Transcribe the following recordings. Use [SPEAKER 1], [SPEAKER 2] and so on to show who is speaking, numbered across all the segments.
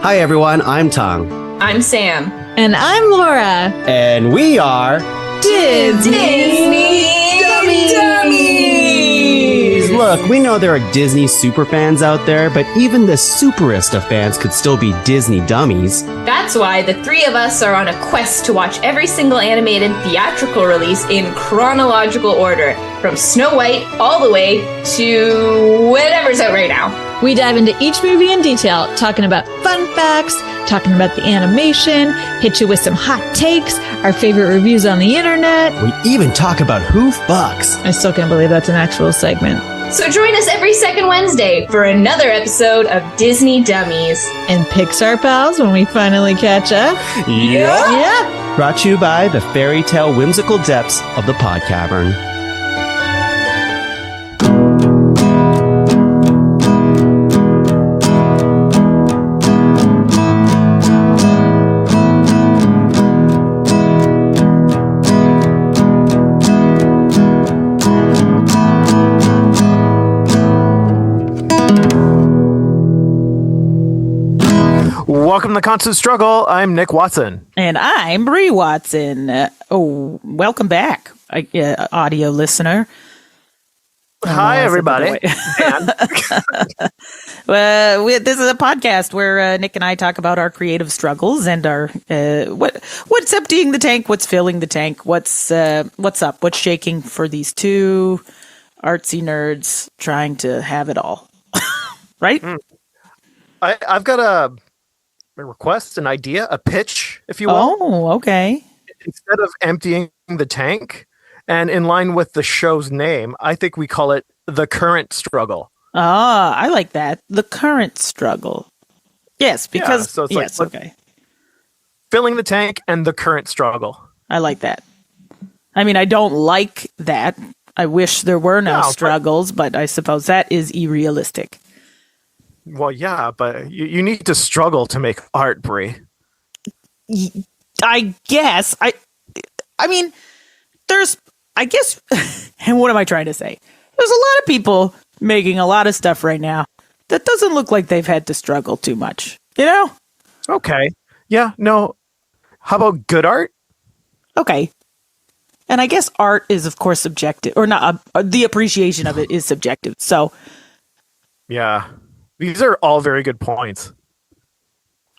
[SPEAKER 1] Hi everyone, I'm Tong.
[SPEAKER 2] I'm Sam.
[SPEAKER 3] And I'm Laura.
[SPEAKER 1] And we are
[SPEAKER 2] Disney Dummies!
[SPEAKER 1] Look, we know there are Disney superfans out there, but even the superest of fans could still be Disney dummies.
[SPEAKER 2] That's why the three of us are on a quest to watch every single animated theatrical release in chronological order, from Snow White all the way to whatever's out right now.
[SPEAKER 3] We dive into each movie in detail, talking about fun facts, talking about the animation, hit you with some hot takes, our favorite reviews on the internet.
[SPEAKER 1] We even talk about who fucks.
[SPEAKER 3] I still can't believe that's an actual segment.
[SPEAKER 2] So join us every second Wednesday for another episode of Disney Dummies.
[SPEAKER 3] And Pixar pals when we finally catch up.
[SPEAKER 1] Yeah. Brought to you by the fairy tale whimsical depths of the PodCavern.
[SPEAKER 4] Welcome to The Constant Struggle. I'm Nick Watson.
[SPEAKER 5] And I'm Brie Watson. Welcome back, audio listener.
[SPEAKER 4] Hi, everybody.
[SPEAKER 5] This is a podcast where Nick and I talk about our creative struggles and our what's emptying the tank, what's filling the tank, what's up, what's shaking for these two artsy nerds trying to have it all. Right?
[SPEAKER 4] I've got a request, an idea, a pitch, if you will.
[SPEAKER 5] Oh, okay.
[SPEAKER 4] Instead of emptying the tank, and in line with the show's name, I think we call it The Current Struggle.
[SPEAKER 5] Ah, I like that. The current struggle. Yes, because
[SPEAKER 4] so it's
[SPEAKER 5] yes,
[SPEAKER 4] like,
[SPEAKER 5] okay.
[SPEAKER 4] Filling the tank and the current struggle.
[SPEAKER 5] I like that. I mean, I don't like that. I wish there were no struggles, but I suppose that is irrealistic.
[SPEAKER 4] Well, yeah, but you need to struggle to make art, Brie.
[SPEAKER 5] I guess. I mean, I guess, and what am I trying to say? There's a lot of people making a lot of stuff right now that doesn't look like they've had to struggle too much, you know?
[SPEAKER 4] Okay. Yeah, no. How about good art?
[SPEAKER 5] Okay. And I guess art is, of course, subjective, or not, the appreciation of it is subjective, so.
[SPEAKER 4] Yeah. These are all very good points.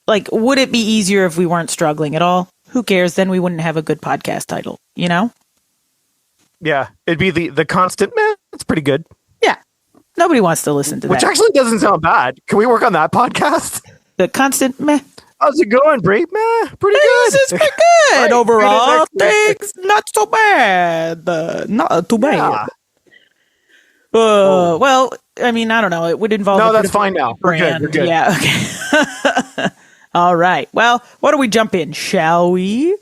[SPEAKER 5] Like, would it be easier if we weren't struggling at all? Who cares? Then we wouldn't have a good podcast title, you know?
[SPEAKER 4] Yeah, it'd be the constant meh. It's pretty good.
[SPEAKER 5] Yeah. Nobody wants to listen to that.
[SPEAKER 4] Which actually doesn't sound bad. Can we work on that podcast?
[SPEAKER 5] The constant meh.
[SPEAKER 4] How's it going, Brie? Meh, pretty good.
[SPEAKER 5] It's pretty good.
[SPEAKER 4] Right,
[SPEAKER 5] overall. Things not so bad. Not too bad.
[SPEAKER 4] Yeah.
[SPEAKER 5] Well, I mean, I don't know. It would involve.
[SPEAKER 4] No, that's fine now. We're good. We're good.
[SPEAKER 5] Yeah. Okay. All right. Well, why don't we jump in, shall we?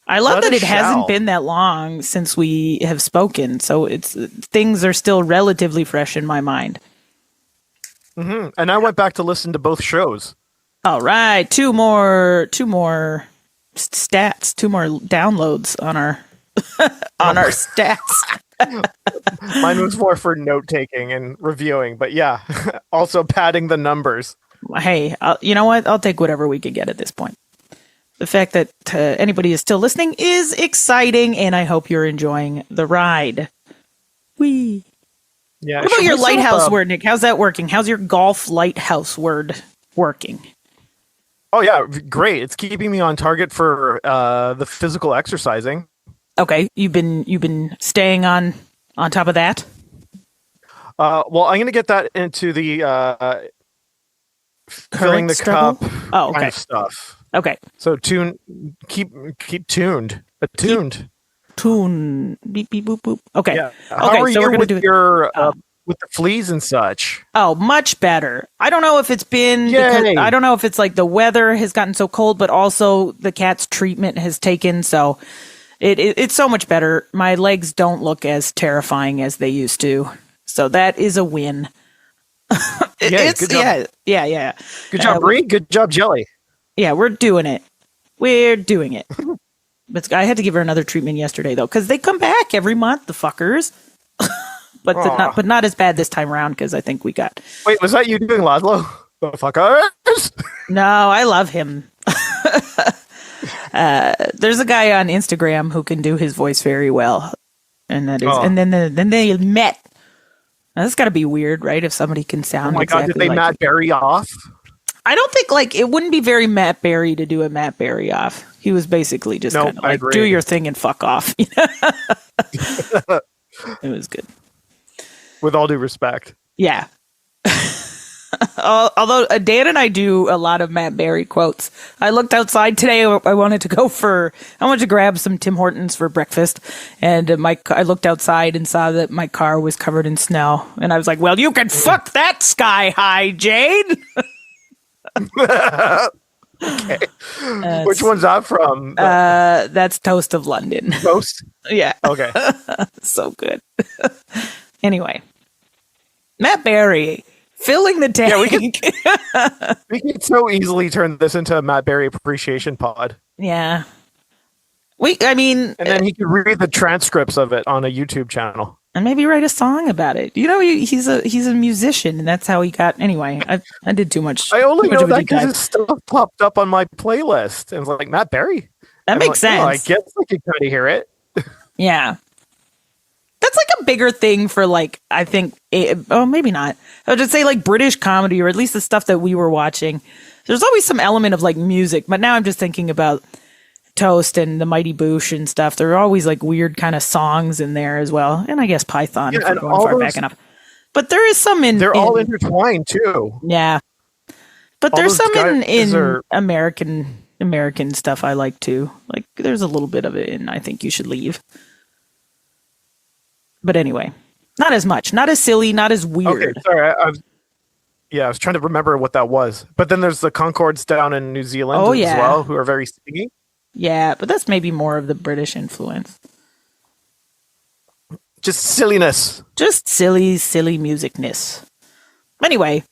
[SPEAKER 5] I love that it hasn't been that long since we have spoken, so things are still relatively fresh in my mind.
[SPEAKER 4] Mm-hmm. And I went back to listen to both shows.
[SPEAKER 5] All right, two more stats, two more downloads on our on our stats.
[SPEAKER 4] Mine was more for note taking and reviewing, but yeah, also padding the numbers.
[SPEAKER 5] Hey, you know what? I'll take whatever we could get at this point. The fact that anybody is still listening is exciting, and I hope you're enjoying the ride. Whee!
[SPEAKER 4] Yeah.
[SPEAKER 5] What about your lighthouse word, Nick? How's that working? How's your golf lighthouse word working?
[SPEAKER 4] Oh yeah, great! It's keeping me on target for the physical exercising.
[SPEAKER 5] Okay, you've been staying on top of that.
[SPEAKER 4] Well, I'm going to get that into the filling the
[SPEAKER 5] struggle?
[SPEAKER 4] cup
[SPEAKER 5] kind
[SPEAKER 4] of stuff.
[SPEAKER 5] Okay.
[SPEAKER 4] So keep tuned, attuned.
[SPEAKER 5] Tune beep beep boop boop. Okay.
[SPEAKER 4] Yeah.
[SPEAKER 5] Okay.
[SPEAKER 4] How are
[SPEAKER 5] so we're
[SPEAKER 4] you
[SPEAKER 5] gonna
[SPEAKER 4] with
[SPEAKER 5] do it.
[SPEAKER 4] your with the fleas and such?
[SPEAKER 5] Oh, much better. I don't know if it's been because I don't know if it's like the weather has gotten so cold, but also the cat's treatment has taken, so it's so much better. My legs don't look as terrifying as they used to, so that is a win.
[SPEAKER 4] Good job.
[SPEAKER 5] Yeah.
[SPEAKER 4] Good job, Brie. Good job, Jelly.
[SPEAKER 5] Yeah, we're doing it. We're doing it. But I had to give her another treatment yesterday, though, because they come back every month, the fuckers. but not as bad this time around, because I think we got...
[SPEAKER 4] Wait, was that you doing Laszlo? The fucker? it?
[SPEAKER 5] No, I love him. There's a guy on Instagram who can do his voice very well, and that is, and then they met. Now, that's got to be weird, right? If somebody can sound.
[SPEAKER 4] Oh my god! Did they Matt Berry off?
[SPEAKER 5] I don't think it wouldn't be very Matt Berry to do a Matt Berry off. He was basically just kind of like, do your thing and fuck off. It was good.
[SPEAKER 4] With all due respect.
[SPEAKER 5] Yeah. Although Dan and I do a lot of Matt Berry quotes. I looked outside today. I wanted to grab some Tim Hortons for breakfast. And I looked outside and saw that my car was covered in snow. And I was like, well, you can fuck that sky high, Jade.
[SPEAKER 4] Okay. Which one's that from?
[SPEAKER 5] That's Toast of London.
[SPEAKER 4] Toast?
[SPEAKER 5] Yeah.
[SPEAKER 4] Okay.
[SPEAKER 5] So good. Anyway. Matt Berry filling the tank.
[SPEAKER 4] Yeah, we could so easily turn this into a Matt Berry appreciation pod.
[SPEAKER 5] Yeah.
[SPEAKER 4] And then he could read the transcripts of it on a YouTube channel.
[SPEAKER 5] And maybe write a song about it. You know, he's a musician, and that's how he got. Anyway, I did too much.
[SPEAKER 4] I only know that because his stuff popped up on my playlist, and it was like Matt Berry.
[SPEAKER 5] That makes sense.
[SPEAKER 4] Oh, I guess I could kind of hear it.
[SPEAKER 5] Yeah, that's like a bigger thing for I think. Maybe not. I would just say British comedy, or at least the stuff that we were watching. There's always some element of music, but now I'm just thinking about Toast and the Mighty Boosh and stuff. There are always weird kind of songs in there as well, and I guess Python if we're going far back enough. But there is some
[SPEAKER 4] they're all intertwined too.
[SPEAKER 5] Yeah, but there's some in American stuff I like too. There's a little bit of it in I Think You Should Leave. But anyway, not as much, not as silly, not as weird.
[SPEAKER 4] Okay, sorry. I was trying to remember what that was. But then there's the Concords down in New Zealand as well, who are very stingy.
[SPEAKER 5] Yeah, but that's maybe more of the British influence.
[SPEAKER 4] Just silliness.
[SPEAKER 5] Just silly musicness. Anyway,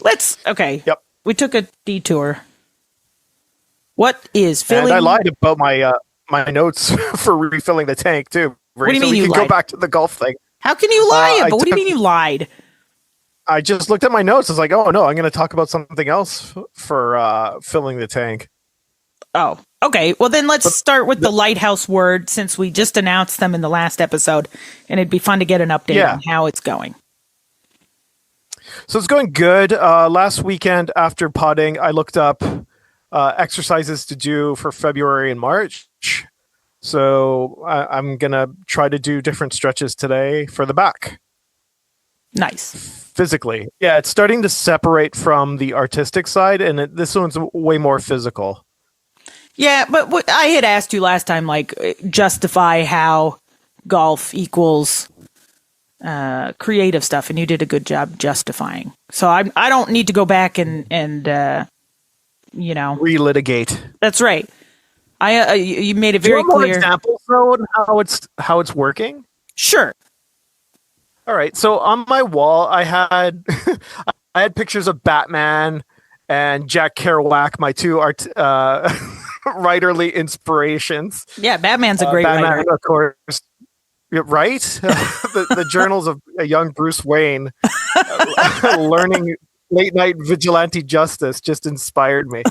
[SPEAKER 4] Yep.
[SPEAKER 5] We took a detour. What is filling?
[SPEAKER 4] And I lied about my notes for refilling the tank too.
[SPEAKER 5] What do you mean
[SPEAKER 4] we
[SPEAKER 5] you
[SPEAKER 4] can
[SPEAKER 5] lied?
[SPEAKER 4] Go back to the golf thing.
[SPEAKER 5] How can you lie? But what do you mean you lied?
[SPEAKER 4] I just looked at my notes. I was like, oh no, I'm going to talk about something else for filling the tank.
[SPEAKER 5] Oh, okay. Well, then let's start with the Lighthouse word, since we just announced them in the last episode, and it'd be fun to get an update on how it's going.
[SPEAKER 4] So it's going good. Last weekend after podding, I looked up exercises to do for February and March. So I'm going to try to do different stretches today for the back.
[SPEAKER 5] Nice.
[SPEAKER 4] Physically. Yeah, it's starting to separate from the artistic side, and this one's way more physical.
[SPEAKER 5] Yeah, but what I had asked you last time, justify how golf equals creative stuff, and you did a good job justifying. So I don't need to go back and
[SPEAKER 4] relitigate.
[SPEAKER 5] That's right. You made it very clear.
[SPEAKER 4] More examples though, on how it's working.
[SPEAKER 5] Sure.
[SPEAKER 4] All right. So on my wall, I had I had pictures of Batman and Jack Kerouac, my two writerly inspirations.
[SPEAKER 5] Yeah, Batman's a great
[SPEAKER 4] Batman,
[SPEAKER 5] writer.
[SPEAKER 4] of course. Right? the journals of a young Bruce Wayne learning late night vigilante justice just inspired me.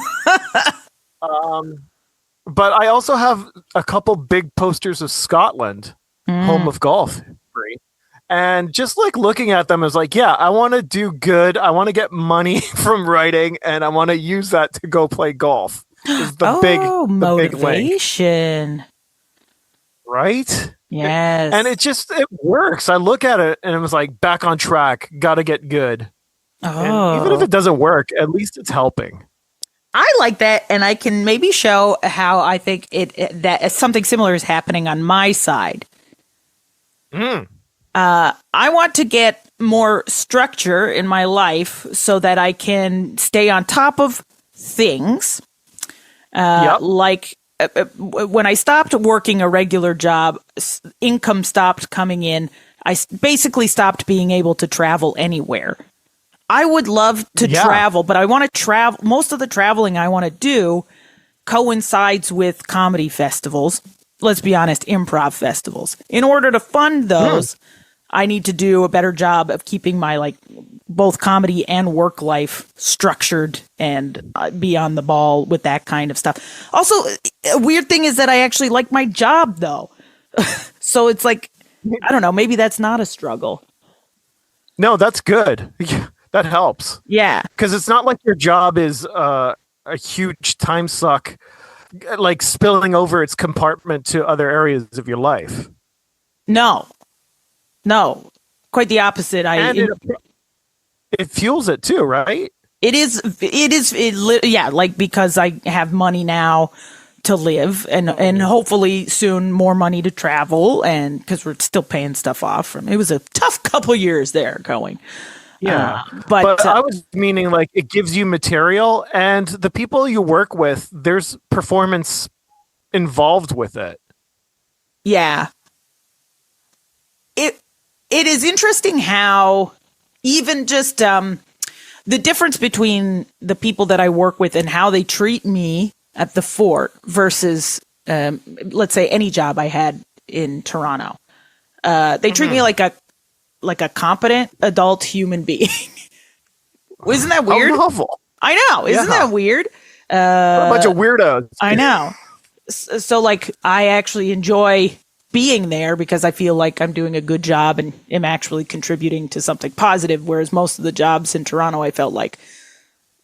[SPEAKER 4] But I also have a couple big posters of Scotland, home of golf. And just looking at them, I was like, yeah, I want to do good. I want to get money from writing, and I want to use that to go play golf. The big
[SPEAKER 5] motivation.
[SPEAKER 4] Big right?
[SPEAKER 5] Yes.
[SPEAKER 4] And it works. I look at it and it was like, back on track, gotta get good. And even if it doesn't work, at least it's helping.
[SPEAKER 5] I like that, and I can maybe show how I think that something similar is happening on my side. I want to get more structure in my life so that I can stay on top of things. Like when I stopped working a regular job, income stopped coming in. I basically stopped being able to travel anywhere. I would love to travel, but I want to travel. Most of the traveling I want to do coincides with comedy festivals. Let's be honest, improv festivals. In order to fund those, I need to do a better job of keeping my like both comedy and work life structured and be on the ball with that kind of stuff. Also, a weird thing is that I actually like my job though. So it's like, I don't know, maybe that's not a struggle.
[SPEAKER 4] No, that's good. That helps.
[SPEAKER 5] Yeah.
[SPEAKER 4] Because it's not like your job is a huge time suck, like spilling over its compartment to other areas of your life.
[SPEAKER 5] No, quite the opposite.
[SPEAKER 4] It fuels it too, right?
[SPEAKER 5] Yeah, like because I have money now to live and hopefully soon more money to travel, and because we're still paying stuff off from, it was a tough couple years there going.
[SPEAKER 4] Yeah. But I was meaning like it gives you material, and the people you work with, there's performance involved with it.
[SPEAKER 5] Yeah. It is interesting how even just the difference between the people that I work with and how they treat me at the fort versus, let's say, any job I had in Toronto. They treat me like a competent adult human being. Isn't that weird?
[SPEAKER 4] How novel.
[SPEAKER 5] I know. Isn't that weird?
[SPEAKER 4] A bunch of weirdos.
[SPEAKER 5] I know. So, like, I actually enjoy being there because I feel like I'm doing a good job and am actually contributing to something positive, whereas most of the jobs in Toronto, I felt like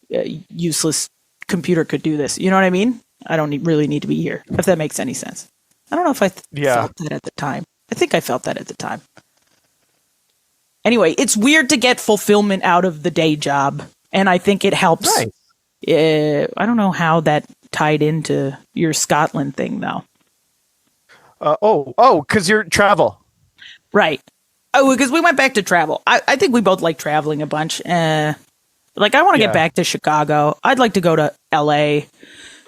[SPEAKER 5] useless computer could do this. You know what I mean? I don't really need to be here, if that makes any sense. I don't know if I felt that at the time. I think I felt that at the time. Anyway, it's weird to get fulfillment out of the day job, and I think it helps. Nice. I don't know how that tied into your Scotland thing, though.
[SPEAKER 4] Because you're travel.
[SPEAKER 5] Right. Oh, because we went back to travel. I think we both like traveling a bunch. Like, I want to get back to Chicago. I'd like to go to LA.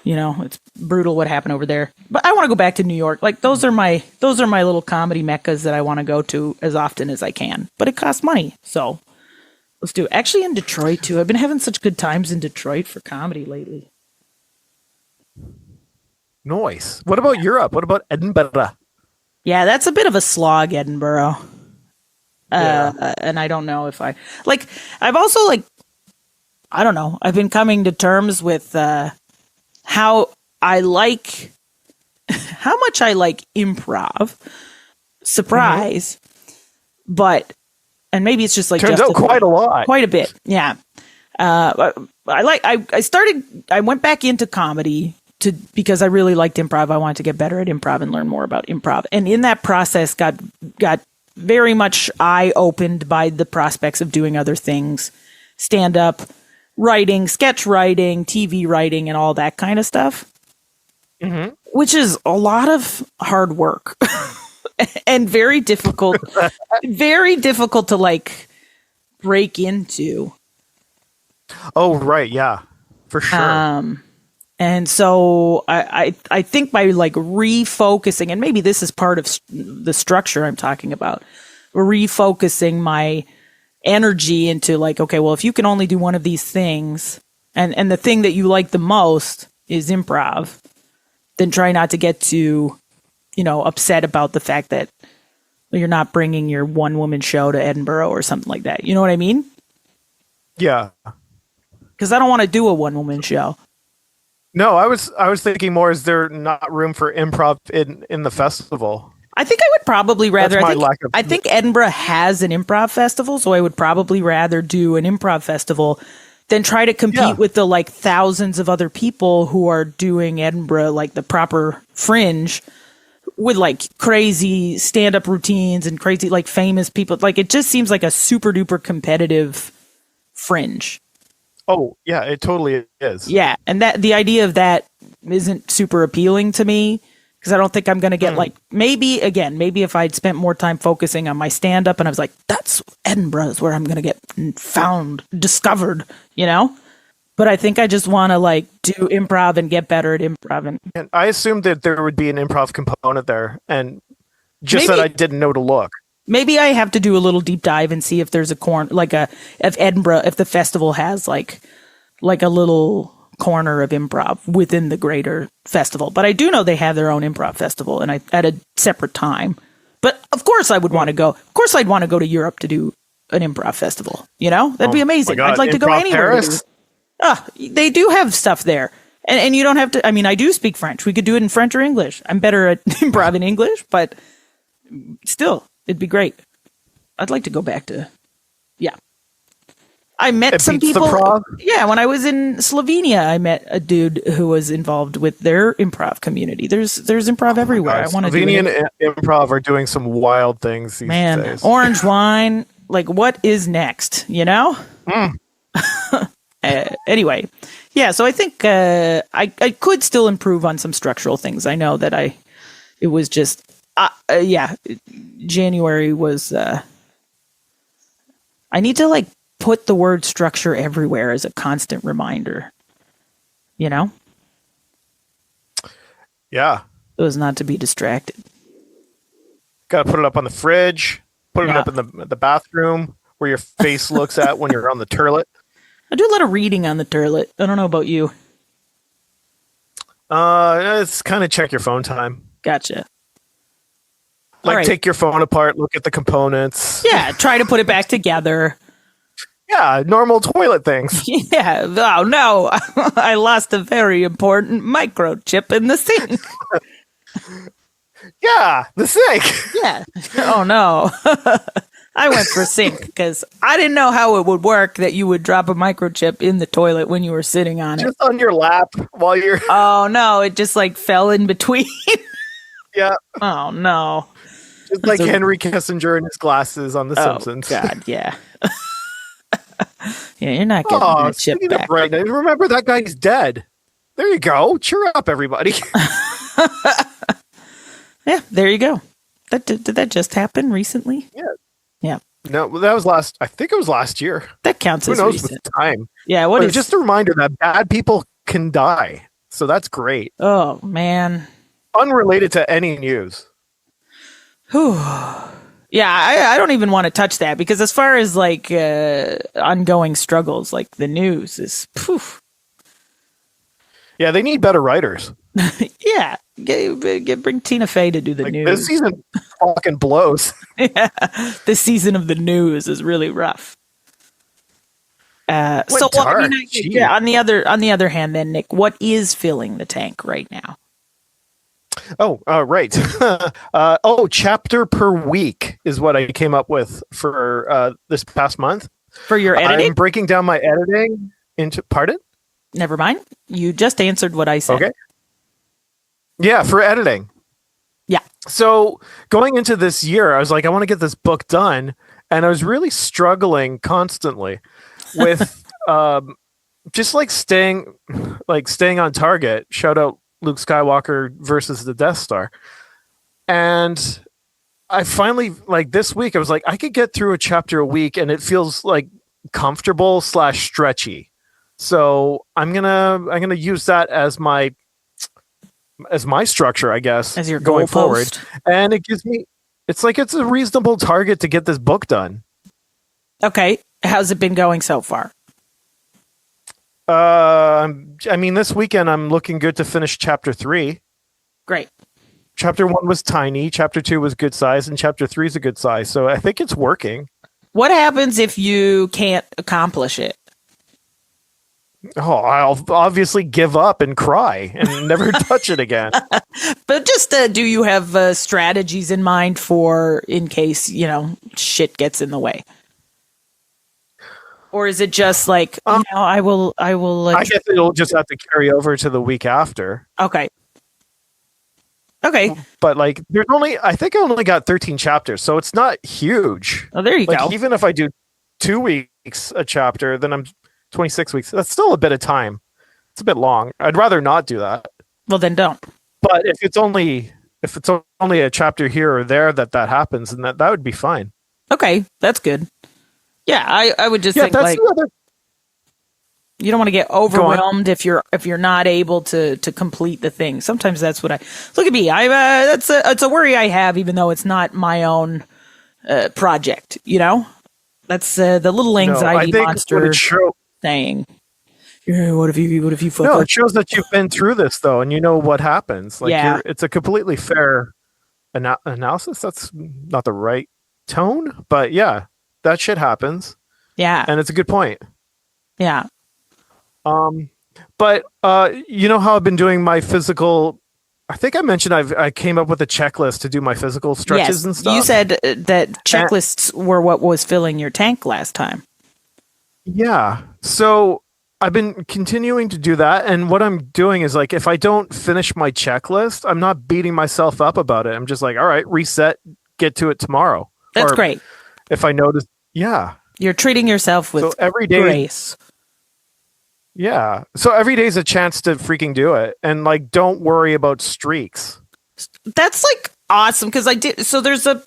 [SPEAKER 5] You know, it's brutal what happened over there. But I want to go back to New York. Like, those are my little comedy meccas that I want to go to as often as I can. But it costs money. So let's do it. Actually, in Detroit, too. I've been having such good times in Detroit for comedy lately.
[SPEAKER 4] Nice. What about Europe? What about Edinburgh?
[SPEAKER 5] Yeah, that's a bit of a slog, Edinburgh. And I don't know if I've also, like, I don't know. I've been coming to terms with how much I like improv. Surprise. But, and maybe it's just like
[SPEAKER 4] turns out quite a lot.
[SPEAKER 5] Quite a bit. Yeah. I went back into comedy because I really liked improv. I wanted to get better at improv and learn more about improv. And in that process got very much eye-opened by the prospects of doing other things, stand-up, writing, sketch writing, TV writing, and all that kind of stuff, which is a lot of hard work and very difficult to, like, break into.
[SPEAKER 4] Oh, right. Yeah, for sure.
[SPEAKER 5] And so I think by, like, refocusing, and maybe this is part of the structure I'm talking about, refocusing my energy into, like, okay, well, if you can only do one of these things, and the thing that you like the most is improv, then try not to get too, upset about the fact that you're not bringing your one-woman show to Edinburgh or something like that. You know what I mean?
[SPEAKER 4] Yeah.
[SPEAKER 5] Because I don't want to do a one-woman show.
[SPEAKER 4] No, I was thinking more, is there not room for improv in the festival?
[SPEAKER 5] I think I would probably rather.
[SPEAKER 4] I
[SPEAKER 5] think Edinburgh has an improv festival, so I would probably rather do an improv festival than try to compete with the, like, thousands of other people who are doing Edinburgh, like, the proper fringe, with, like, crazy stand-up routines and crazy, like, famous people. Like, it just seems like a super duper competitive fringe.
[SPEAKER 4] Oh, yeah, it totally is.
[SPEAKER 5] Yeah, and that the idea of that isn't super appealing to me, because I don't think I'm going to get, like, maybe if I'd spent more time focusing on my stand-up and I was like, that's Edinburgh is where I'm going to get discovered, But I think I just want to, like, do improv and get better at improv.
[SPEAKER 4] And I assumed that there would be an improv component there, and just that I didn't know to look.
[SPEAKER 5] Maybe I have to do a little deep dive and see if there's if Edinburgh, if the festival has like a little corner of improv within the greater festival. But I do know they have their own improv festival, and at a separate time. But of course I would want to go. Of course I'd want to go to Europe to do an improv festival. You know, that'd be amazing.
[SPEAKER 4] God.
[SPEAKER 5] I'd like to go
[SPEAKER 4] Improv
[SPEAKER 5] anywhere.
[SPEAKER 4] Paris?
[SPEAKER 5] They do have stuff there. And you don't have to, I mean, I do speak French. We could do it in French or English. I'm better at improv in English, but still, it'd be great. I'd like to go back to, yeah. I met some people. Yeah, when I was in Slovenia, I met a dude who was involved with their improv community. There's improv everywhere. I want to do
[SPEAKER 4] Slovenian improv are doing some wild things these days.
[SPEAKER 5] Orange wine. Like, what is next? You know? Anyway, yeah. So I think I could still improve on some structural things. I know that it was just January was. I need to like put the word structure everywhere as a constant reminder, you know?
[SPEAKER 4] Yeah.
[SPEAKER 5] So as not to be distracted.
[SPEAKER 4] Got to put it up on the fridge, put it up in the bathroom where your face looks at when you're on the toilet.
[SPEAKER 5] I do a lot of reading on the toilet. I don't know about you.
[SPEAKER 4] It's kind of check your phone time.
[SPEAKER 5] Gotcha.
[SPEAKER 4] Like take your phone apart, look at the components.
[SPEAKER 5] Yeah, try to put it back together.
[SPEAKER 4] Yeah, normal toilet things.
[SPEAKER 5] Yeah. Oh, no. I lost a very important microchip in the sink.
[SPEAKER 4] Yeah, the sink.
[SPEAKER 5] Yeah. Oh, no. I went for sink because I didn't know how it would work that you would drop a microchip in the toilet when you were sitting on it.
[SPEAKER 4] Just on your lap while you're...
[SPEAKER 5] Oh, no. It just like fell in between.
[SPEAKER 4] Yeah.
[SPEAKER 5] Oh, no.
[SPEAKER 4] Just like Henry Kissinger and his glasses on The Simpsons.
[SPEAKER 5] Oh, God, yeah. Yeah, you're not getting that chip back.
[SPEAKER 4] Right now. Remember, that guy's dead. There you go. Cheer up, everybody.
[SPEAKER 5] Yeah, there you go. Did that just happen recently?
[SPEAKER 4] Yeah.
[SPEAKER 5] Yeah.
[SPEAKER 4] No, that was I think it was last year.
[SPEAKER 5] That counts as recent.
[SPEAKER 4] With time.
[SPEAKER 5] Yeah,
[SPEAKER 4] but just a reminder that bad people can die. So that's great.
[SPEAKER 5] Oh, man.
[SPEAKER 4] Unrelated to any news.
[SPEAKER 5] Whew. Yeah, I don't even want to touch that because as far as like ongoing struggles, like the news is poof.
[SPEAKER 4] Yeah, they need better writers.
[SPEAKER 5] Yeah, bring Tina Fey to do the news.
[SPEAKER 4] This season fucking blows.
[SPEAKER 5] Yeah, this season of the news is really rough. On the other hand, then Nick, what is filling the tank right now?
[SPEAKER 4] Oh, right. Chapter per week is what I came up with for this past month.
[SPEAKER 5] For your editing?
[SPEAKER 4] I'm breaking down my editing into... Pardon?
[SPEAKER 5] Never mind. You just answered what I said.
[SPEAKER 4] Okay. Yeah, for editing.
[SPEAKER 5] Yeah.
[SPEAKER 4] So going into this year, I was like, I want to get this book done. And I was really struggling constantly with just like staying on target. Shout out Luke Skywalker versus the Death Star. And I finally, like this week, I was like, I could get through a chapter a week and it feels like comfortable / stretchy. So I'm gonna use that as my structure, I guess,
[SPEAKER 5] as your
[SPEAKER 4] going forward.
[SPEAKER 5] Post.
[SPEAKER 4] And it gives me, it's a reasonable target to get this book done.
[SPEAKER 5] Okay. How's it been going so far?
[SPEAKER 4] I mean, this weekend I'm looking good to finish chapter 3.
[SPEAKER 5] Great.
[SPEAKER 4] Chapter 1 was tiny, chapter 2 was good size, and chapter 3 is a good size. So I think it's working.
[SPEAKER 5] What happens if you can't accomplish it?
[SPEAKER 4] Oh, I'll obviously give up and cry and never touch it again.
[SPEAKER 5] But just do you have strategies in mind for in case, shit gets in the way? Or is it just like, I will. I
[SPEAKER 4] guess it'll just have to carry over to the week after.
[SPEAKER 5] Okay.
[SPEAKER 4] But I think I only got 13 chapters, so it's not huge.
[SPEAKER 5] Oh, there you go.
[SPEAKER 4] Even if I do 2 weeks a chapter, then I'm 26 weeks. That's still a bit of time. It's a bit long. I'd rather not do that.
[SPEAKER 5] Well, then don't.
[SPEAKER 4] But if it's only a chapter here or there that happens, then that would be fine.
[SPEAKER 5] Okay, that's good. Yeah, I would just think you don't want to get overwhelmed if you're not able to complete the thing. Sometimes that's what look at me. It's a worry I have, even though it's not my own project. That's the little anxiety monster saying. Yeah, what if you fuck up?
[SPEAKER 4] It shows that you've been through this though, and you know what happens. It's a completely fair analysis. That's not the right tone, but yeah, that shit happens,
[SPEAKER 5] Yeah.
[SPEAKER 4] and it's a good point.
[SPEAKER 5] Yeah.
[SPEAKER 4] But you know how I've been doing my physical. I think I mentioned I came up with a checklist to do my physical stretches
[SPEAKER 5] Yes.
[SPEAKER 4] and stuff.
[SPEAKER 5] You said that checklists were what was filling your tank last time.
[SPEAKER 4] Yeah. So I've been continuing to do that. And what I'm doing is like, if I don't finish my checklist, I'm not beating myself up about it. I'm just like, all right, reset, get to it tomorrow.
[SPEAKER 5] That's
[SPEAKER 4] Or
[SPEAKER 5] great.
[SPEAKER 4] If I notice, yeah.
[SPEAKER 5] You're treating yourself with
[SPEAKER 4] So every day,
[SPEAKER 5] grace.
[SPEAKER 4] yeah. So every day is a chance to freaking do it. And like, don't worry about streaks.
[SPEAKER 5] That's like awesome because I did. So there's a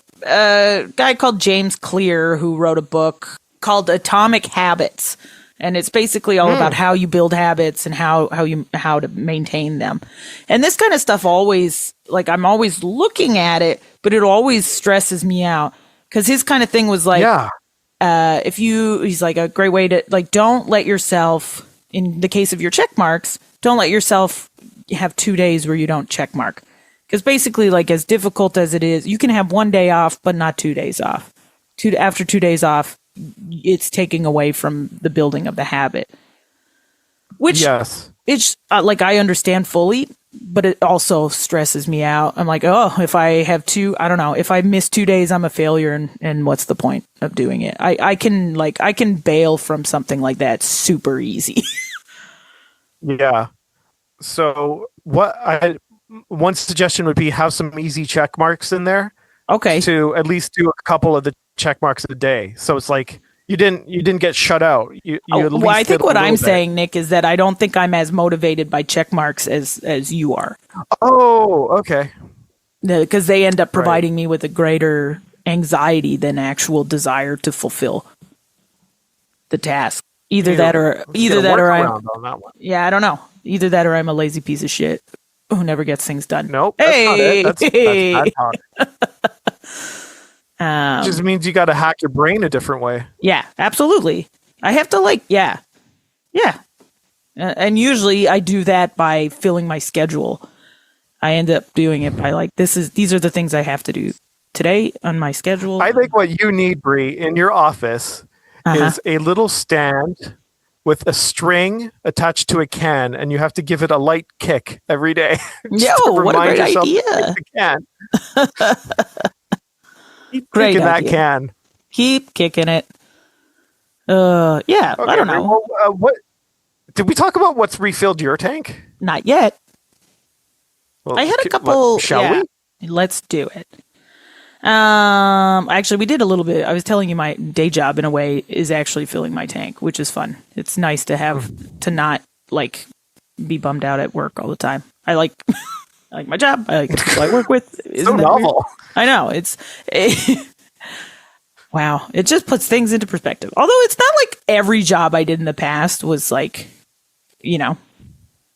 [SPEAKER 5] guy called James Clear who wrote a book called Atomic Habits. And it's basically all about how you build habits and how to maintain them. And this kind of stuff always, like, I'm always looking at it, but it always stresses me out. Because his kind of thing was like, he's like, a great way to, like, don't let yourself, in the case of your check marks, don't let yourself have 2 days where you don't check mark. Because basically, like, as difficult as it is, you can have 1 day off, but not 2 days off. After 2 days off, it's taking away from the building of the habit. Which,
[SPEAKER 4] yes,
[SPEAKER 5] it's like, I understand fully, but it also stresses me out. I'm like, oh, if I have if I miss 2 days, I'm a failure, and what's the point of doing it? I can bail from something like that super easy.
[SPEAKER 4] Yeah. So one suggestion would be have some easy check marks in there.
[SPEAKER 5] Okay.
[SPEAKER 4] To at least do a couple of the check marks a day. So it's like you didn't get shut out.
[SPEAKER 5] Well, I think what I'm saying, Nick, is that I don't think I'm as motivated by check marks as you are.
[SPEAKER 4] Oh, okay.
[SPEAKER 5] Because they end up providing me with a greater anxiety than actual desire to fulfill the task. Either that or I'm
[SPEAKER 4] on that one.
[SPEAKER 5] Yeah, I don't know. Either that or I'm a lazy piece of shit who never gets things done.
[SPEAKER 4] Nope. That's not it. That's bad talk. Just means you got to hack your brain a different way.
[SPEAKER 5] Yeah, absolutely. I have to yeah. And usually I do that by filling my schedule. I end up doing it by these are the things I have to do today on my schedule.
[SPEAKER 4] I think what you need, Brie, in your office is a little stand with a string attached to a can, and you have to give it a light kick every day.
[SPEAKER 5] Yo, what a great idea.
[SPEAKER 4] The can. Keep
[SPEAKER 5] great
[SPEAKER 4] kicking
[SPEAKER 5] idea.
[SPEAKER 4] that can.
[SPEAKER 5] Keep kicking it. Yeah, okay, I don't know.
[SPEAKER 4] Well, what did we talk about? What's refilled your tank?
[SPEAKER 5] Not yet.
[SPEAKER 4] Well,
[SPEAKER 5] I had a couple.
[SPEAKER 4] Shall we?
[SPEAKER 5] Let's do it. Actually, we did a little bit. I was telling you my day job in a way is actually filling my tank, which is fun. It's nice to have to not be bummed out at work all the time. I like my job. I like the people I work with.
[SPEAKER 4] So novel.
[SPEAKER 5] I know wow. It just puts things into perspective. Although it's not like every job I did in the past was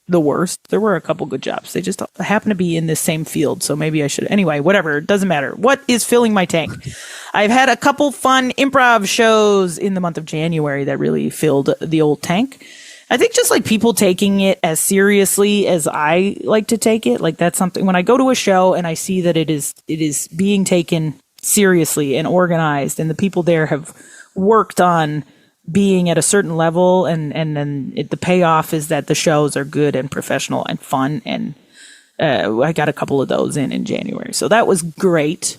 [SPEAKER 5] the worst. There were a couple good jobs. They just happen to be in the same field. So maybe I should. Anyway, whatever. It doesn't matter. What is filling my tank? I've had a couple fun improv shows in the month of January that really filled the old tank. I think just people taking it as seriously as I like to take it. That's something when I go to a show and I see that it is being taken seriously and organized, and the people there have worked on being at a certain level, and then the payoff is that the shows are good and professional and fun, and I got a couple of those in January, so that was great.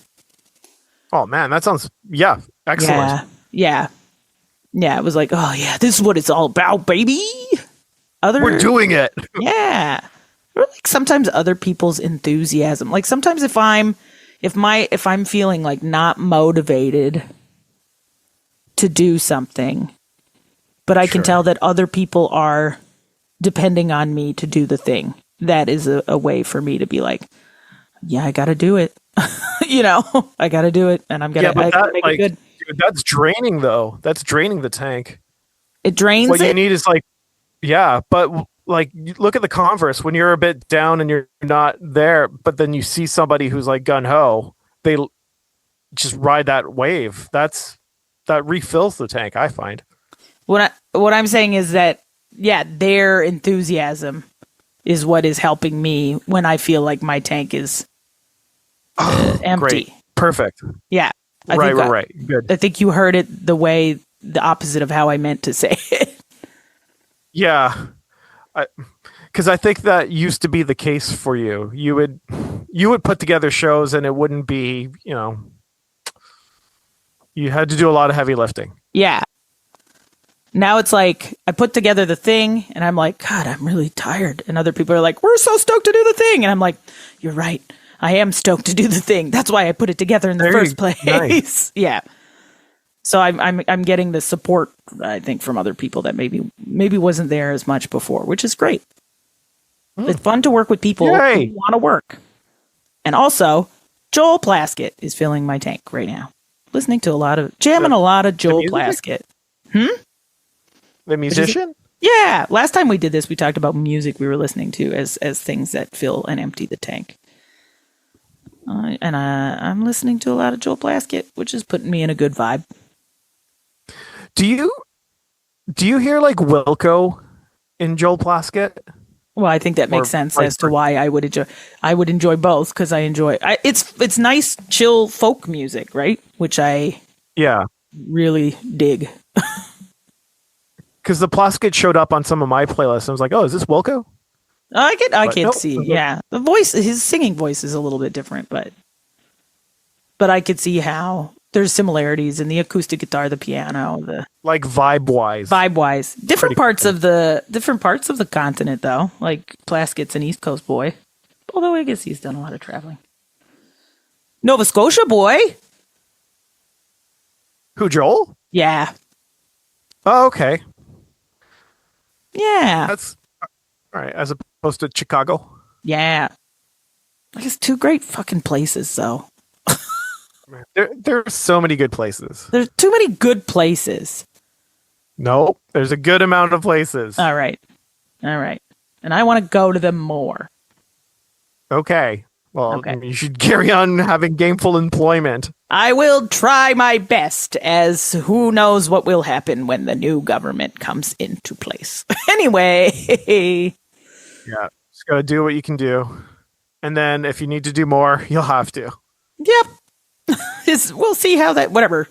[SPEAKER 4] Oh man, that sounds excellent.
[SPEAKER 5] Yeah. It was oh yeah, this is what it's all about, baby.
[SPEAKER 4] We're doing it.
[SPEAKER 5] Yeah, or sometimes other people's enthusiasm. Sometimes if I'm feeling not motivated to do something, but I can tell that other people are depending on me to do the thing, that is a way for me to be yeah, I got to do it. I got to do it, and I'm gonna make it good.
[SPEAKER 4] Dude, that's draining though. That's draining the tank.
[SPEAKER 5] It drains.
[SPEAKER 4] What you need is but you look at the converse. When you're a bit down and you're not there, but then you see somebody who's gun ho, they just ride that wave. That refills the tank, I find.
[SPEAKER 5] What I'm saying is that their enthusiasm is what is helping me when I feel like my tank is empty.
[SPEAKER 4] Great. Perfect.
[SPEAKER 5] Yeah.
[SPEAKER 4] Right. Good.
[SPEAKER 5] I think you heard it the opposite of how I meant to say it.
[SPEAKER 4] Yeah. Because I think that used to be the case for you. You would put together shows and it wouldn't be, you had to do a lot of heavy lifting.
[SPEAKER 5] Yeah. Now it's like I put together the thing and I'm like, God, I'm really tired. And other people are like, we're so stoked to do the thing. And I'm like, you're right. I am stoked to do the thing. That's why I put it together in the first place. Nice. Yeah. So I'm getting the support, I think, from other people that maybe wasn't there as much before, which is great. It's fun to work with people who want to work. And also, Joel Plaskett is filling my tank right now. Listening to a lot of Joel Plaskett.
[SPEAKER 4] The musician?
[SPEAKER 5] Yeah. Last time we did this, we talked about music we were listening to as things that fill and empty the tank. And I'm listening to a lot of Joel Plaskett, which is putting me in a good vibe.
[SPEAKER 4] Do you hear like Wilco in Joel Plaskett?
[SPEAKER 5] Well, I think that makes sense as to why I would enjoy both, because I enjoy it's nice chill folk music, right? Which I really dig.
[SPEAKER 4] Because the Plaskett showed up on some of my playlists. I was like, oh, is this Wilco?
[SPEAKER 5] I can see. Yeah, the voice, his singing voice is a little bit different, but I could see how there's similarities in the acoustic guitar, the piano, the
[SPEAKER 4] like vibe wise,
[SPEAKER 5] different parts of the continent though. Like Plaskett's an East Coast boy, although I guess he's done a lot of traveling. Nova Scotia boy.
[SPEAKER 4] Who, Joel?
[SPEAKER 5] Yeah.
[SPEAKER 4] Oh, okay.
[SPEAKER 5] Yeah.
[SPEAKER 4] That's all right, as opposed to Chicago.
[SPEAKER 5] Yeah. I guess two great fucking places, though.
[SPEAKER 4] There are so many good places.
[SPEAKER 5] There's too many good places.
[SPEAKER 4] No, there's a good amount of places.
[SPEAKER 5] All right. And I want to go to them more.
[SPEAKER 4] Okay. Well, you should carry on having gainful employment.
[SPEAKER 5] I will try my best, as who knows what will happen when the new government comes into place. Anyway.
[SPEAKER 4] Yeah. Just got to do what you can do. And then if you need to do more, you'll have to.
[SPEAKER 5] Yep. We'll see how that, whatever.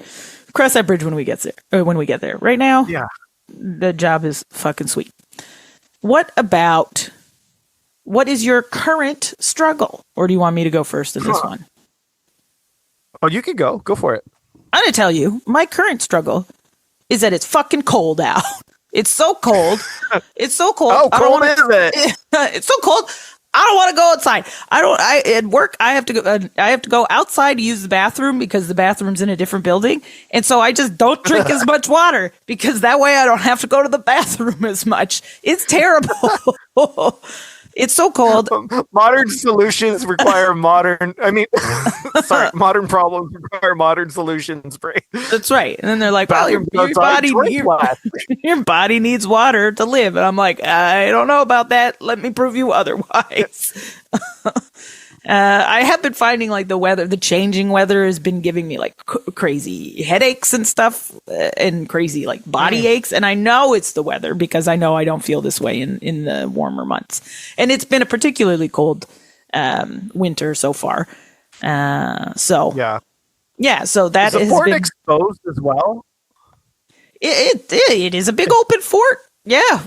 [SPEAKER 5] Cross that bridge when we get there. Right now, the job is fucking sweet. What is your current struggle? Or do you want me to go first in this one?
[SPEAKER 4] Oh, you can go. Go for it.
[SPEAKER 5] I'm going to tell you, my current struggle is that it's fucking cold out. It's so cold. It's so cold.
[SPEAKER 4] How cold is it?
[SPEAKER 5] It's so cold. I don't want to go outside. At work, I have to go outside to use the bathroom because the bathroom's in a different building. And so I just don't drink as much water because that way I don't have to go to the bathroom as much. It's terrible. It's so cold.
[SPEAKER 4] Modern solutions require modern problems require modern solutions, Brie.
[SPEAKER 5] That's right. And then they're like, well, your body needs water to live. And I'm like, I don't know about that. Let me prove you otherwise. I have been finding like the changing weather has been giving me like crazy headaches and stuff and crazy like body aches. And I know it's the weather because I know I don't feel this way in the warmer months. And it's been a particularly cold winter so far. So that
[SPEAKER 4] is the fort exposed as well.
[SPEAKER 5] It is a big open fort. Yeah,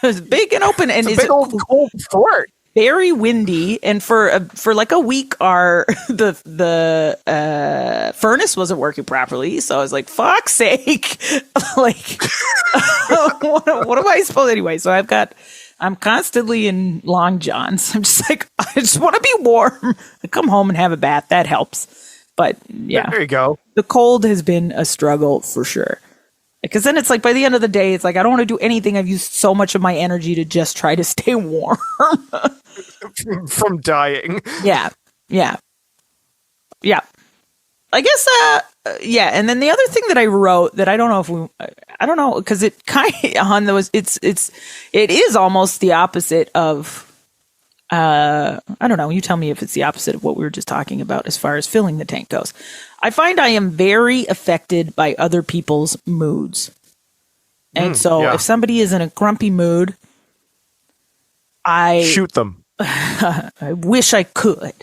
[SPEAKER 5] it's big and open, and
[SPEAKER 4] it's a big old cold fort.
[SPEAKER 5] Very windy, and for like a week, the furnace wasn't working properly. So I was like, "Fuck's sake!" Like, what am I supposed anyway? So I'm constantly in long johns. I'm just like, I just want to be warm. I come home and have a bath. That helps. But yeah,
[SPEAKER 4] there you go.
[SPEAKER 5] The cold has been a struggle for sure. Because then it's like by the end of the day, it's like I don't want to do anything. I've used so much of my energy to just try to stay warm.
[SPEAKER 4] From dying.
[SPEAKER 5] Yeah. I guess, and then the other thing that I wrote that I don't know because it kind of on those, it is almost the opposite of, I don't know. You tell me if it's the opposite of what we were just talking about as far as filling the tank goes. I find I am very affected by other people's moods. And if somebody is in a grumpy mood, I
[SPEAKER 4] shoot them.
[SPEAKER 5] I wish I could.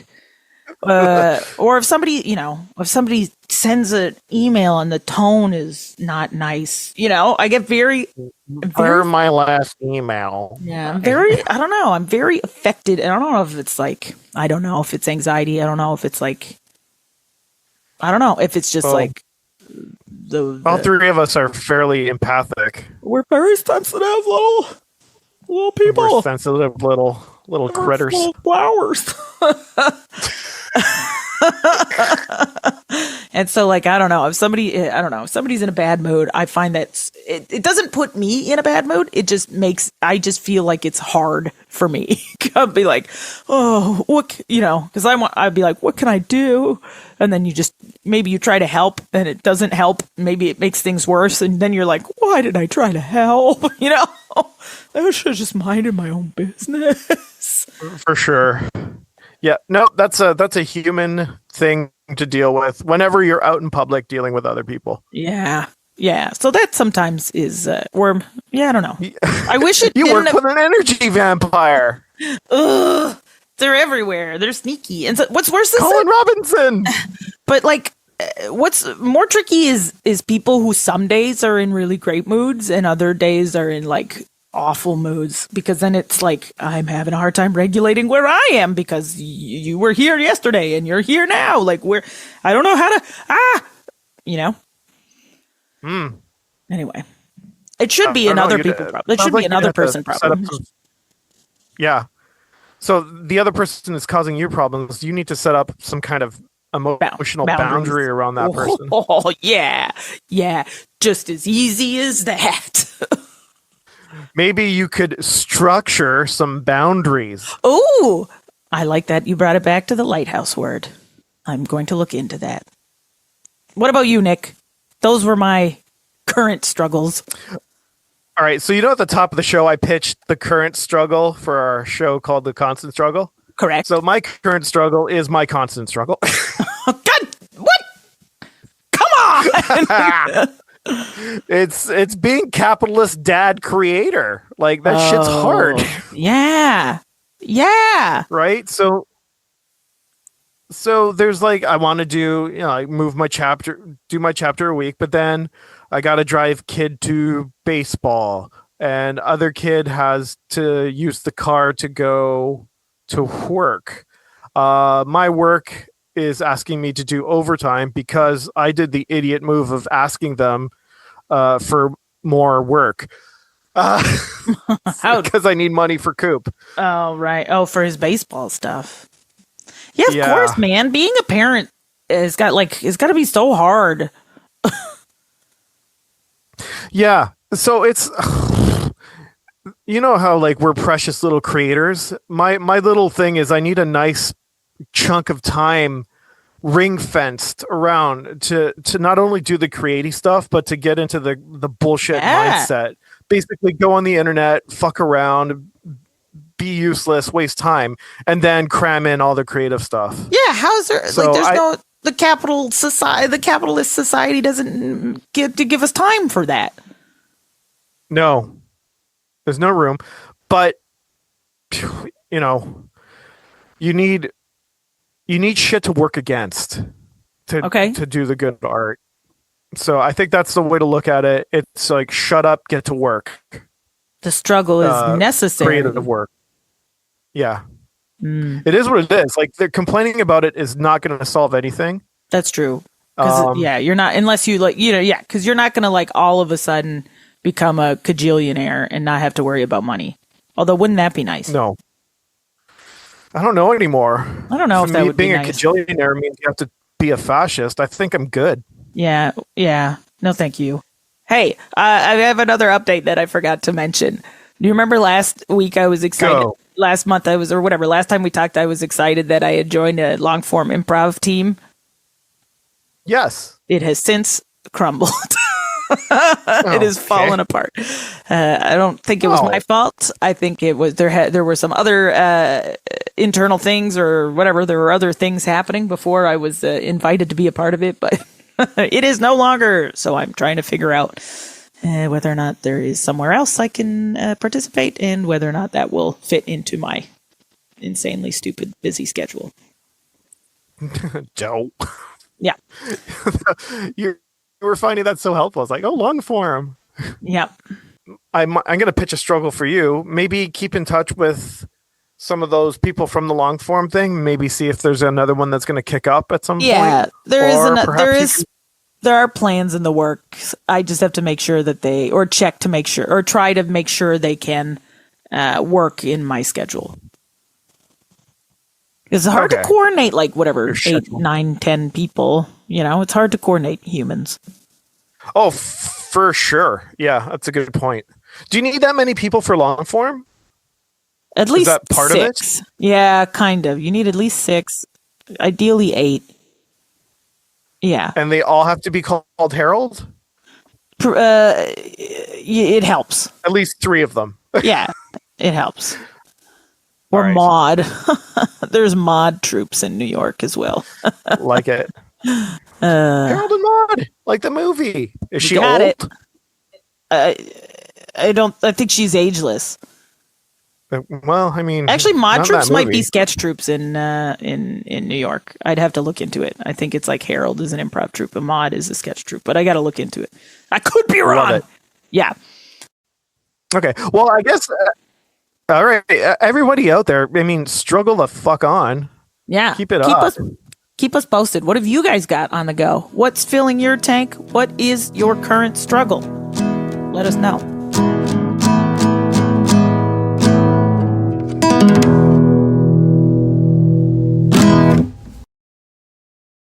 [SPEAKER 5] Or if somebody, if somebody sends an email and the tone is not nice, I get very
[SPEAKER 4] my last email.
[SPEAKER 5] Yeah, I don't know. I'm very affected. I don't know if it's I don't know if it's anxiety. I don't know if it's I don't know if it's just
[SPEAKER 4] all three of us are fairly empathic.
[SPEAKER 5] We're very sensitive little people.
[SPEAKER 4] We're sensitive little critters.
[SPEAKER 5] Little flowers. And so I don't know if somebody's in a bad mood, I find that it doesn't put me in a bad mood. It just I just feel like it's hard for me. I'll be like, oh, what, because I'd be like, what can I do? And then maybe you try to help and it doesn't help. Maybe it makes things worse. And then you're like, why did I try to help? I should have just minded my own business.
[SPEAKER 4] For sure. Yeah, no, that's a human thing to deal with whenever you're out in public dealing with other people.
[SPEAKER 5] Yeah. Yeah. So that sometimes is I don't know. I wish it
[SPEAKER 4] You work with an energy vampire.
[SPEAKER 5] Ugh. They're everywhere. They're sneaky. And so what's worse is
[SPEAKER 4] Colin Robinson.
[SPEAKER 5] But what's more tricky is people who some days are in really great moods and other days are in awful moods, because then it's I'm having a hard time regulating where I am because you were here yesterday and you're here now. I don't know how to, Anyway, it should be another people problem. It should be another person problem.
[SPEAKER 4] Yeah. So the other person is causing you problems. You need to set up some kind of emotional boundary around that person.
[SPEAKER 5] Oh, yeah. Yeah. Just as easy as that.
[SPEAKER 4] Maybe you could structure some boundaries.
[SPEAKER 5] Oh, I like that. You brought it back to the Lighthouse word. I'm going to look into that. What about you, Nick? Those were my current struggles.
[SPEAKER 4] All right. So, at the top of the show, I pitched the current struggle for our show called The Constant Struggle.
[SPEAKER 5] Correct.
[SPEAKER 4] So my current struggle is my constant struggle.
[SPEAKER 5] God, what? Come on!
[SPEAKER 4] It's being capitalist dad creator. That shit's hard.
[SPEAKER 5] Yeah. Yeah.
[SPEAKER 4] Right? So there's I want to do, do my chapter a week, but then I got to drive kid to baseball and other kid has to use the car to go to work. My work is asking me to do overtime because I did the idiot move of asking them for more work because I need money for Coop.
[SPEAKER 5] Oh, right. Oh, for his baseball stuff. Yeah, of course, man. Being a parent it's got to be so hard.
[SPEAKER 4] Yeah. So it's, how we're precious little creators. My little thing is I need a nice chunk of time ring fenced around to not only do the creative stuff, but to get into the bullshit mindset. Basically go on the internet, fuck around, be useless, waste time, and then cram in all the creative stuff.
[SPEAKER 5] Yeah, how's there the capitalist society doesn't get to give us time for that.
[SPEAKER 4] No. There's no room. But you need shit to work against to do the good art. So I think that's the way to look at it. It's shut up, get to work.
[SPEAKER 5] The struggle is necessary.
[SPEAKER 4] Creative work. Yeah. It is what it is. They're complaining about it is not going to solve anything.
[SPEAKER 5] That's true. You're not, unless you because you're not going to all of a sudden become a cajillionaire and not have to worry about money. Although, wouldn't that be nice?
[SPEAKER 4] No. I don't know anymore.
[SPEAKER 5] I don't know if that would be nice.
[SPEAKER 4] Being a cajillionaire means you have to be a fascist. I think I'm good.
[SPEAKER 5] Yeah. Yeah. No, thank you. Hey, I have another update that I forgot to mention. Do you remember last week I was excited?
[SPEAKER 4] Go.
[SPEAKER 5] Last month last time we talked, I was excited that I had joined a long form improv team.
[SPEAKER 4] Yes.
[SPEAKER 5] It has since crumbled. It has fallen apart. I don't think it was my fault. I think it was there were some other internal things or whatever. There were other things happening before I was invited to be a part of it, but it is no longer. So I'm trying to figure out whether or not there is somewhere else I can participate and whether or not that will fit into my insanely stupid busy schedule.
[SPEAKER 4] Joe.
[SPEAKER 5] Yeah.
[SPEAKER 4] You were finding that so helpful. It's like, oh, long form.
[SPEAKER 5] Yep.
[SPEAKER 4] I'm going to pitch a struggle for you. Maybe keep in touch with some of those people from the long form thing. Maybe see if there's another one that's going to kick up at some point.
[SPEAKER 5] Yeah, there are plans in the works. I just have to make sure that try to make sure they can work in my schedule. It's hard to coordinate, like, whatever, 8, 9, 10 people. You know, it's hard to coordinate humans.
[SPEAKER 4] Oh, for sure. Yeah, that's a good point. Do you need that many people for long form?
[SPEAKER 5] At least
[SPEAKER 4] Is that part
[SPEAKER 5] 6.
[SPEAKER 4] of it?
[SPEAKER 5] Yeah, kind of. You need at least 6. Ideally 8. Yeah.
[SPEAKER 4] And they all have to be called Harold?
[SPEAKER 5] It helps.
[SPEAKER 4] At least 3 of them.
[SPEAKER 5] Yeah, it helps. Or
[SPEAKER 4] right.
[SPEAKER 5] mod. There's mod troops in New York as well.
[SPEAKER 4] Like it. Harold and Maude, like the movie. Is she old?
[SPEAKER 5] It. I think she's ageless.
[SPEAKER 4] Well, I mean,
[SPEAKER 5] actually, mod
[SPEAKER 4] not
[SPEAKER 5] troops
[SPEAKER 4] that
[SPEAKER 5] might
[SPEAKER 4] movie.
[SPEAKER 5] be sketch troops in New York. I'd have to look into it. I think it's like Harold is an improv troupe, and Mod is a sketch troupe. But I got to look into it. I could be wrong. Yeah.
[SPEAKER 4] Okay. Well, I guess. All right, everybody out there. I mean, struggle the fuck on.
[SPEAKER 5] Yeah.
[SPEAKER 4] Keep it up.
[SPEAKER 5] Keep us posted. What have you guys got on the go? What's filling your tank? What is your current struggle? Let us know.